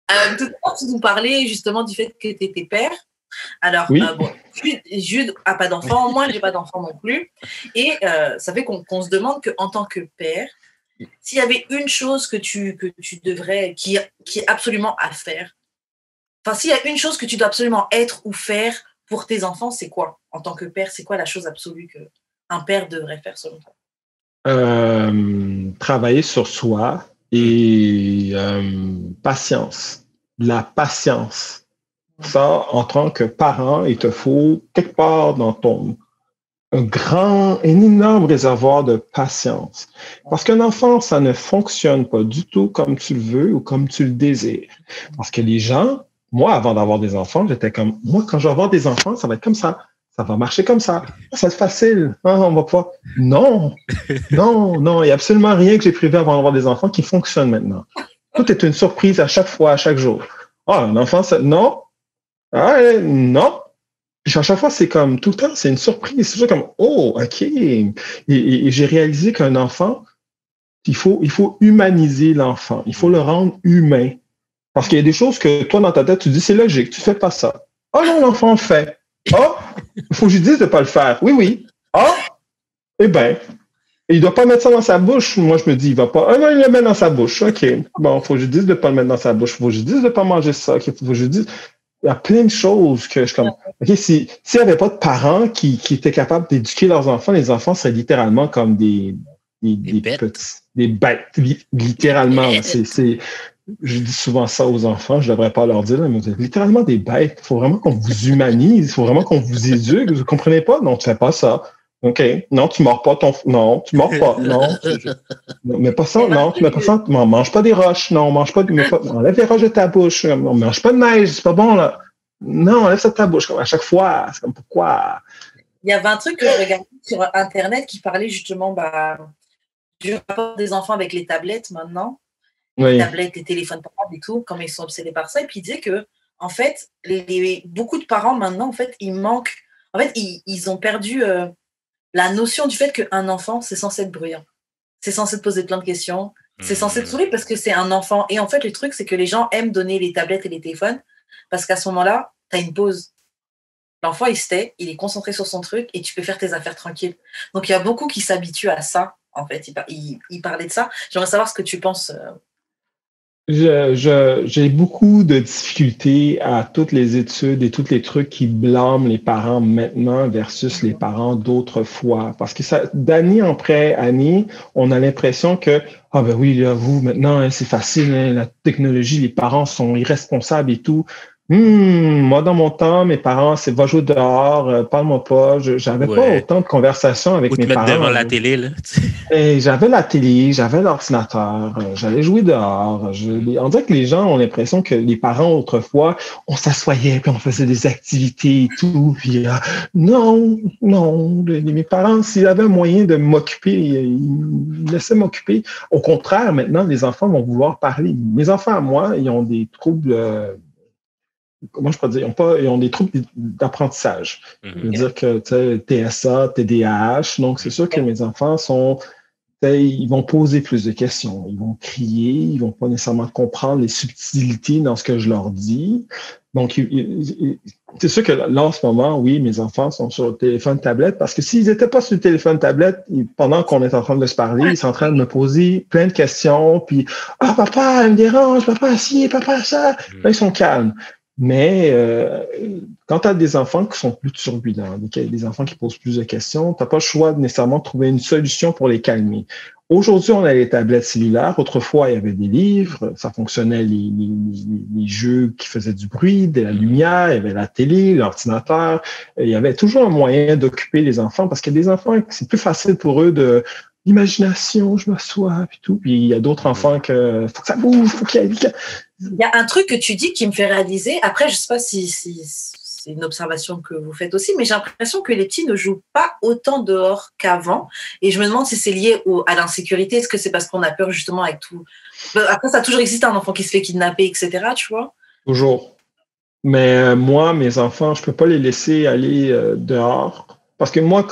Tout à l'heure, tu nous parlais justement du fait que tu étais père. Alors, Oui. bon, Jude n'a pas d'enfant, moi, je n'ai pas d'enfant non plus. Et ça fait qu'on se demande qu'en tant que père, s'il y avait une chose que tu devrais, qui est absolument à faire, enfin, s'il y a une chose que tu dois absolument être ou faire pour tes enfants, c'est quoi? En tant que père, c'est quoi la chose absolue qu'un père devrait faire selon toi? Travailler sur soi et patience. La patience. Ça, en tant que parent, il te faut quelque part dans ton un énorme réservoir de patience. Parce qu'un enfant, ça ne fonctionne pas du tout comme tu le veux ou comme tu le désires. Parce que les gens, moi, avant d'avoir des enfants, j'étais comme, moi, quand je vais avoir des enfants, ça va être comme ça. Ça va marcher comme ça. Ça va être facile. Hein, on va pas. Non, non, non. Il n'y a absolument rien que j'ai prévu avant d'avoir des enfants qui fonctionne maintenant. Tout est une surprise à chaque fois, à chaque jour. Ah, un enfant, ça, non. Ah, non. Puis à chaque fois, c'est comme tout le temps, c'est une surprise. C'est toujours comme oh, OK. Et j'ai réalisé qu'un enfant, il faut humaniser l'enfant. Il faut le rendre humain. Parce qu'il y a des choses que toi, dans ta tête, tu dis, c'est logique, tu fais pas ça. Ah non, l'enfant le fait. Ah, il faut que je lui dise de pas le faire. Oui, oui. Ah, eh bien, il doit pas mettre ça dans sa bouche. Moi, je me dis, il va pas. Ah non, il le met dans sa bouche. OK. Bon, il faut que je lui dise de pas le mettre dans sa bouche. Il faut que je lui dise de pas manger ça. OK. Faut que je lui dise. Il y a plein de choses que je comme. OK, s'il n'y avait pas de parents qui étaient capables d'éduquer leurs enfants, les enfants seraient littéralement comme des petits, des bêtes, littéralement. Je dis souvent ça aux enfants, je ne devrais pas leur dire, mais vous êtes littéralement des bêtes. Il faut vraiment qu'on vous humanise, il faut vraiment qu'on vous éduque. Vous ne comprenez pas? Non, tu ne fais pas ça. OK. Non, tu ne mords pas ton. Non, tu ne mords pas. Non. Mais pas ça, non, tu mets pas ça. On mange pas des roches. Non, on mange pas, enlève les roches de ta bouche. On mange pas de neige, c'est pas bon, là. Non, enlève ça de ta bouche. Comme à chaque fois, c'est comme pourquoi? Il y avait un truc que je regardais sur Internet qui parlait justement du rapport des enfants avec les tablettes maintenant. Les Oui. tablettes, les téléphones portables et tout, comme ils sont obsédés par ça. Et puis, il disait que, en fait, beaucoup de parents maintenant, en fait, ils manquent. En fait, ils ont perdu la notion du fait qu'un enfant, c'est censé être bruyant. C'est censé te poser plein de questions. C'est censé te sourire parce que c'est un enfant. Et en fait, le truc, c'est que les gens aiment donner les tablettes et les téléphones parce qu'à ce moment-là, tu as une pause. L'enfant, il se tait, il est concentré sur son truc et tu peux faire tes affaires tranquilles. Donc, il y a beaucoup qui s'habituent à ça, en fait. Il parlait de ça. J'aimerais savoir ce que tu penses. J'ai beaucoup de difficultés à toutes les études et tous les trucs qui blâment les parents maintenant versus les parents d'autrefois. Parce que ça, d'année après année, on a l'impression que, ah ben oui, là, vous, maintenant, hein, c'est facile, hein, la technologie, les parents sont irresponsables et tout. Moi, dans mon temps, mes parents, c'est va jouer dehors, parle-moi pas. J'avais pas autant de conversations avec Ou te mes mettre parents. devant la télé, là. Et j'avais la télé, j'avais l'ordinateur, j'allais jouer dehors. On dirait que les gens ont l'impression que les parents autrefois, on s'assoyait puis on faisait des activités et tout. Puis non, non, mes parents, s'ils avaient un moyen de m'occuper, ils me laissaient m'occuper. Au contraire, maintenant, les enfants vont vouloir parler. Mes enfants à moi, ils ont des troubles. Comment je peux dire, ils ont des troubles d'apprentissage. Je veux dire que TSA, TDAH, donc c'est sûr que mes enfants ils vont poser plus de questions, ils vont crier, ils vont pas nécessairement comprendre les subtilités dans ce que je leur dis. Donc, c'est sûr que là, en ce moment, oui, mes enfants sont sur le téléphone tablette parce que s'ils n'étaient pas sur le téléphone tablette, pendant qu'on est en train de se parler, ils sont en train de me poser plein de questions, puis « Ah, papa, elle me dérange, papa, ci, papa, ça. » Là, ils sont calmes. Mais quand tu as des enfants qui sont plus turbulents, des enfants qui posent plus de questions, tu n'as pas le choix de nécessairement de trouver une solution pour les calmer. Aujourd'hui, on a les tablettes cellulaires. Autrefois, il y avait des livres. Ça fonctionnait les jeux qui faisaient du bruit, de la lumière. Il y avait la télé, l'ordinateur. Il y avait toujours un moyen d'occuper les enfants parce que des enfants, c'est plus facile pour eux de l'imagination, je m'assois, puis tout. Puis il y a d'autres enfants que faut que ça bouge, faut qu'il y ait... Il y a un truc que tu dis qui me fait réaliser. Après, je ne sais pas si c'est une observation que vous faites aussi, mais j'ai l'impression que les petits ne jouent pas autant dehors qu'avant. Et je me demande si c'est lié à l'insécurité. Est-ce que c'est parce qu'on a peur justement avec tout? Après, ça a toujours existé un enfant qui se fait kidnapper, etc. Tu vois? Toujours. Mais moi, mes enfants, je ne peux pas les laisser aller dehors Parce que moi,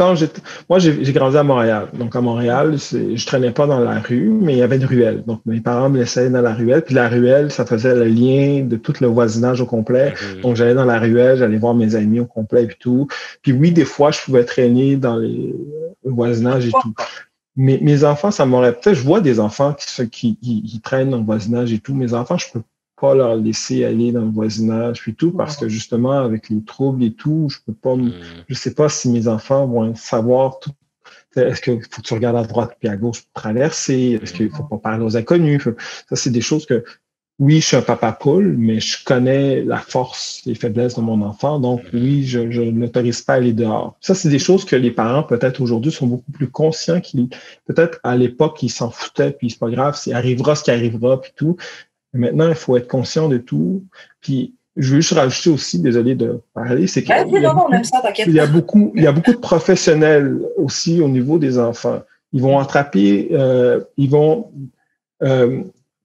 j'ai grandi à Montréal. Donc, à Montréal, je traînais pas dans la rue, mais il y avait une ruelle. Donc, mes parents me laissaient dans la ruelle. Puis la ruelle, ça faisait le lien de tout le voisinage au complet. Donc, j'allais dans la ruelle, j'allais voir mes amis au complet et tout. Puis oui, des fois, je pouvais traîner dans le voisinage et tout. Mais mes enfants, ça m'aurait peut-être, je vois des enfants qui traînent dans le voisinage et tout. Mes enfants, je peux pas leur laisser aller dans le voisinage puis tout parce que justement avec les troubles et tout, je sais pas si mes enfants vont savoir tout. Est-ce qu'il faut que tu regardes à droite puis à gauche pour traverser? Est-ce qu'il faut pas parler aux inconnus? Ça, c'est des choses que oui, je suis un papa poule, mais je connais la force, les faiblesses de mon enfant. Donc, oui, je n'autorise pas à aller dehors. Ça, c'est des choses que les parents, peut-être aujourd'hui, sont beaucoup plus conscients peut-être à l'époque, ils s'en foutaient, puis c'est pas grave, arrivera ce qui arrivera, puis tout. Mais maintenant, il faut être conscient de tout. Puis, je veux juste rajouter aussi, désolé de parler, c'est qu'il y a beaucoup de professionnels aussi au niveau des enfants. Ils vont attraper,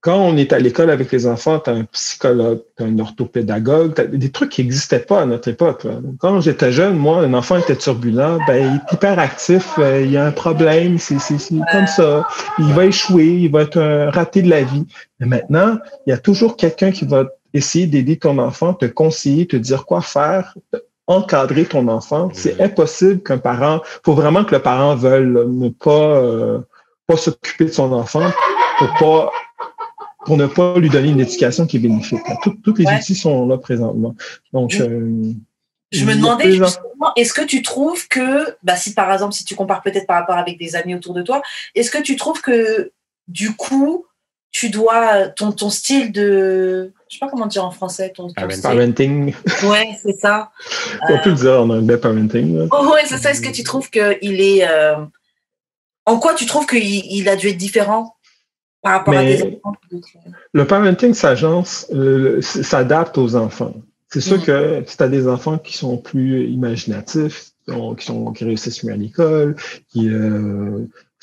quand on est à l'école avec les enfants, tu as un psychologue, tu as un orthopédagogue, t'as des trucs qui n'existaient pas à notre époque. Là. Quand j'étais jeune, moi, un enfant était turbulent, il est hyperactif, il y a un problème, c'est comme ça. Il va échouer, il va être un raté de la vie. Mais maintenant, il y a toujours quelqu'un qui va essayer d'aider ton enfant, te conseiller, te dire quoi faire, encadrer ton enfant. C'est impossible qu'un parent, faut vraiment que le parent veuille ne pas s'occuper de son enfant pour ne pas lui donner une éducation qui est bénéfique. Tous les outils sont là présentement. Donc, je me demandais justement, est-ce que tu trouves que, si par exemple, si tu compares peut-être par rapport avec des amis autour de toi, est-ce que tu trouves que du coup, tu dois, ton style de, je sais pas comment dire en français, ton parenting. Ouais, c'est ça. On peut le dire en anglais, parenting. Ouais, c'est ça. Est-ce que tu trouves qu'il est, en quoi tu trouves qu'il a dû être différent par rapport à des enfants? Le parenting s'adapte aux enfants. C'est sûr que si tu as des enfants qui sont plus imaginatifs, qui réussissent mieux à l'école, qui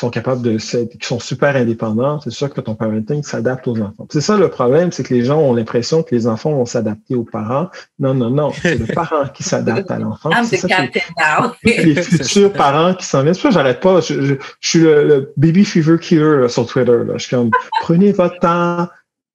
sont capables qui sont super indépendants, c'est sûr que ton parenting s'adapte aux enfants. C'est ça le problème, c'est que les gens ont l'impression que les enfants vont s'adapter aux parents. Non, c'est le parent qui s'adapte à l'enfant. C'est ça les futurs parents qui s'en viennent. C'est pour ça que j'arrête pas. Je suis le baby fever killer là, sur Twitter. Là. Je suis comme, prenez votre temps.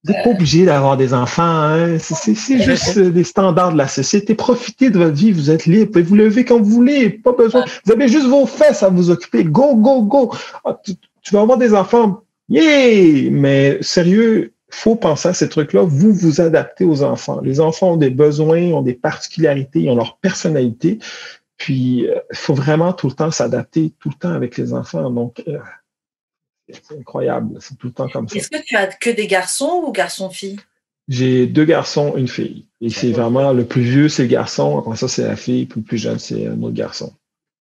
Vous n'êtes pas obligé d'avoir des enfants. Hein. C'est juste des standards de la société. Profitez de votre vie. Vous êtes libre. Vous pouvez vous lever quand vous voulez. Pas besoin. Vous avez juste vos fesses à vous occuper. Go, go, go. Ah, tu vas avoir des enfants. Yeah! Mais sérieux, faut penser à ces trucs-là. Vous vous adaptez aux enfants. Les enfants ont des besoins, ont des particularités, ils ont leur personnalité. Puis, il faut vraiment tout le temps s'adapter, tout le temps avec les enfants. Donc, c'est incroyable. C'est tout le temps comme ça. Est-ce que tu as que des garçons ou garçons-filles? J'ai 2 garçons, une fille. Et c'est vraiment le plus vieux, c'est le garçon. Après ça, c'est la fille. Puis le plus jeune, c'est un autre garçon.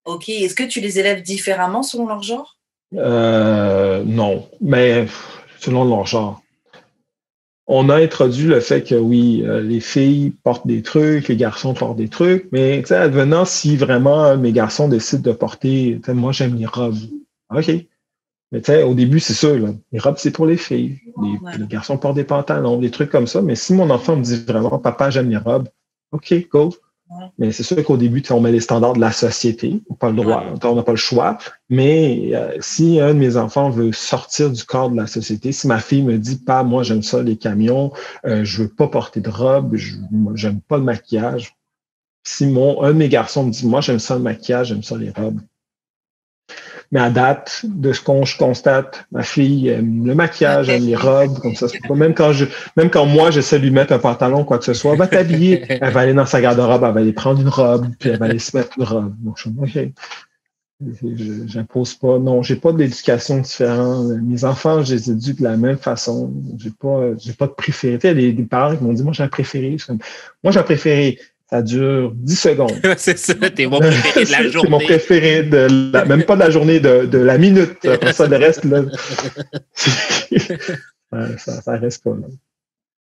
OK. Est-ce que tu les élèves différemment selon leur genre? Non. Mais selon leur genre. On a introduit le fait que oui, les filles portent des trucs, les garçons portent des trucs. Mais advenant, si vraiment mes garçons décident de porter, moi, j'aime les robes. OK. Mais au début, c'est sûr, là, les robes, c'est pour les filles. Les garçons portent des pantalons, des trucs comme ça. Mais si mon enfant me dit vraiment, papa, j'aime les robes, OK, go. Ouais. Mais c'est sûr qu'au début, on met les standards de la société. On n'a pas le droit, on n'a pas le choix. Mais si un de mes enfants veut sortir du cadre de la société, si ma fille me dit, pas, moi, j'aime ça, les camions, je veux pas porter de robe, j'aime pas le maquillage. Si un de mes garçons me dit, moi, j'aime ça le maquillage, j'aime ça les robes. Mais à date, de ce qu'on constate, ma fille aime le maquillage, aime les robes, comme ça. Même quand moi, j'essaie de lui mettre un pantalon, quoi que ce soit, elle va t'habiller. Elle va aller dans sa garde-robe, elle va aller prendre une robe, puis elle va aller se mettre une robe. Donc, je suis OK. J'impose pas. Non, j'ai pas d'éducation différente. Mes enfants, je les éduque de la même façon. J'ai pas de préféré. Il y a des parents qui m'ont dit, moi, j'ai un préféré. Moi, j'ai un préféré. Ça dure 10 secondes. C'est ça, t'es mon préféré de la journée. C'est mon préféré même pas de la journée, de la minute. Après ça, le reste, là, ça reste pas là.